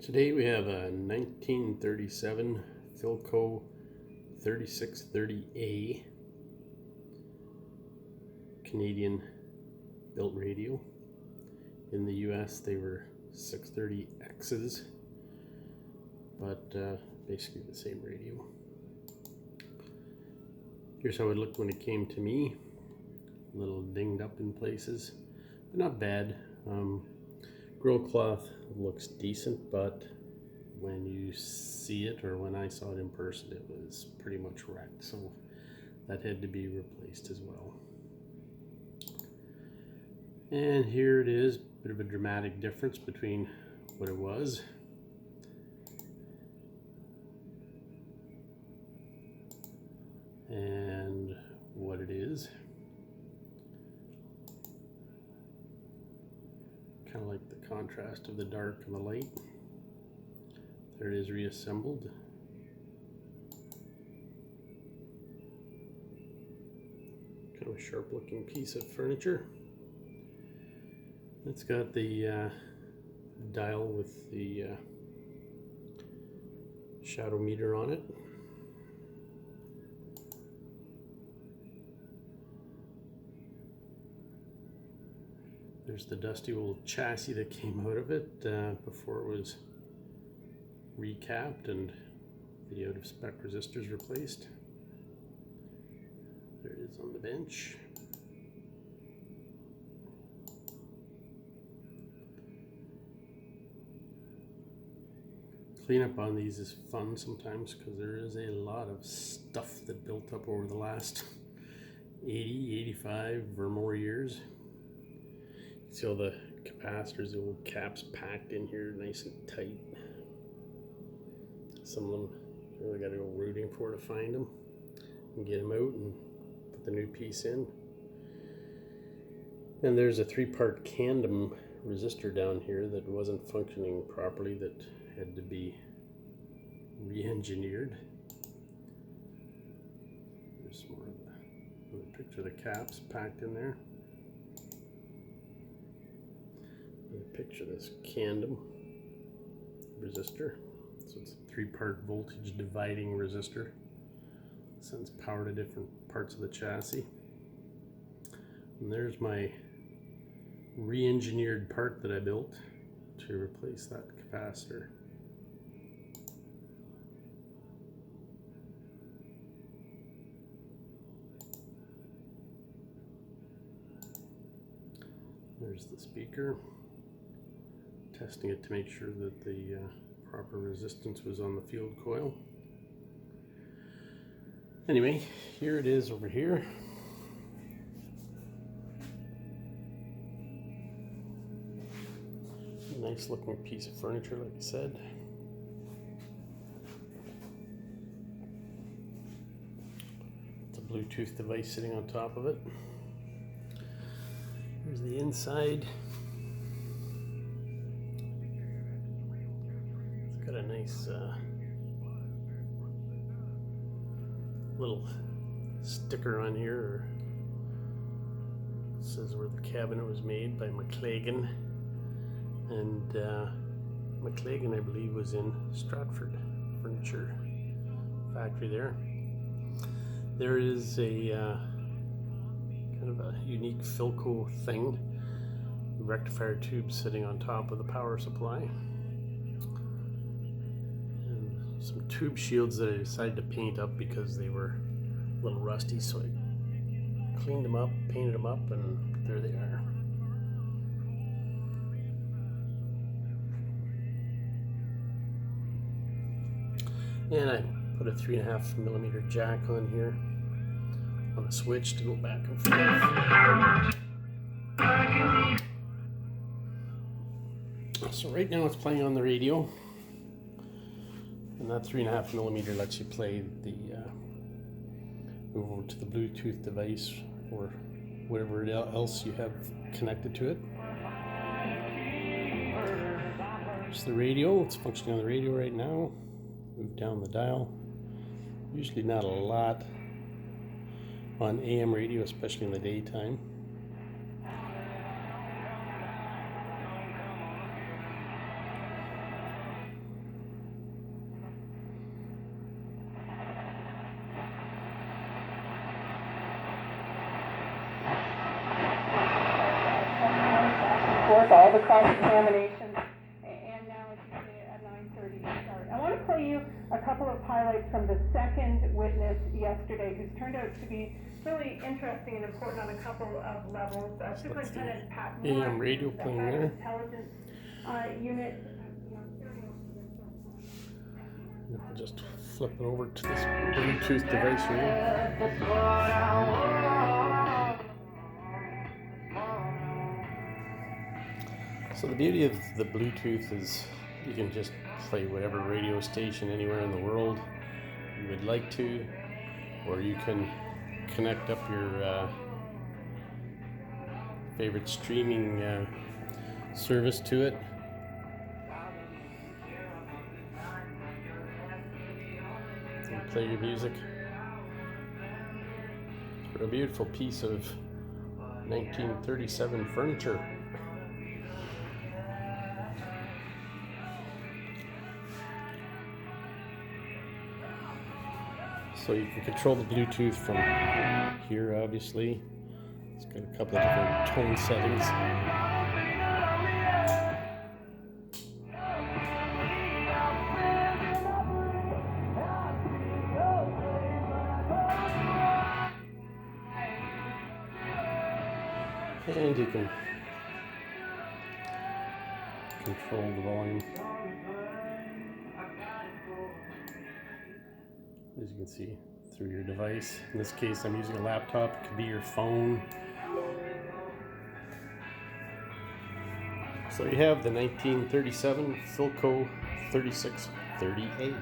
Today we have a 1937 Philco 3630A Canadian built radio. In the US they were 630X's, but basically the same radio. Here's how it looked when it came to me. A little dinged up in places, but not bad. Grill cloth looks decent, but when you see it, or when I saw it in person, it was pretty much wrecked, so that had to be replaced as well. And here it is, bit of a dramatic difference between what it was and what it is. Kind of like the contrast of the dark and the light. There it is reassembled. Kind of a sharp looking piece of furniture. It's got the dial with the shadow meter on it. There's the dusty old chassis that came out of it before it was recapped and the out of spec resistors replaced. There it is on the bench. Cleanup on these is fun sometimes because there is a lot of stuff that built up over the last 80, 85 or more years. See all the capacitors, the old caps packed in here nice and tight. Some of them you really got to go rooting for to find them and get them out and put the new piece in. And there's a 3-part Candom resistor down here that wasn't functioning properly, that had to be re-engineered. There's more of the picture of the caps packed in there. Picture this Candom resistor. So it's a 3-part voltage dividing resistor. Sends power to different parts of the chassis. And there's my re-engineered part that I built to replace that capacitor. There's the speaker. Testing it to make sure that the proper resistance was on the field coil. Anyway, here it is over here. A nice looking piece of furniture, like I said. It's a Bluetooth device sitting on top of it. Here's the inside. Got a nice little sticker on here. It says where the cabinet was made by McLagan, and McLagan, I believe, was in Stratford Furniture Factory there. There is a kind of a unique Philco thing, rectifier tube sitting on top of the power supply. Some tube shields that I decided to paint up because they were a little rusty, so I cleaned them up, painted them up, and there they are. And I put a 3.5mm jack on here on the switch to go back and forth. So right now it's playing on the radio. And that 3.5mm lets you play the move over to the Bluetooth device or whatever else you have connected to it. There's the radio. It's functioning on the radio right now. Move down the dial. Usually not a lot on AM radio, especially in the daytime. with all the cross-examinations, and now, as you say, at 9:30 start. I want to play you a couple of highlights from the second witness yesterday, who's turned out to be really interesting and important on a couple of levels. Superintendent Pat AM radio playing there. Intelligence Unit. I'll just flip it over to this Bluetooth device here. So the beauty of the Bluetooth is you can just play whatever radio station anywhere in the world you would like to, or you can connect up your favorite streaming service to it. And play your music. For a beautiful piece of 1937 furniture. So you can control the Bluetooth from here, obviously. It's got a couple of different tone settings. And you can control the volume. As you can see, through your device. In this case, I'm using a laptop. It could be your phone. So you have the 1937 Philco 3630A.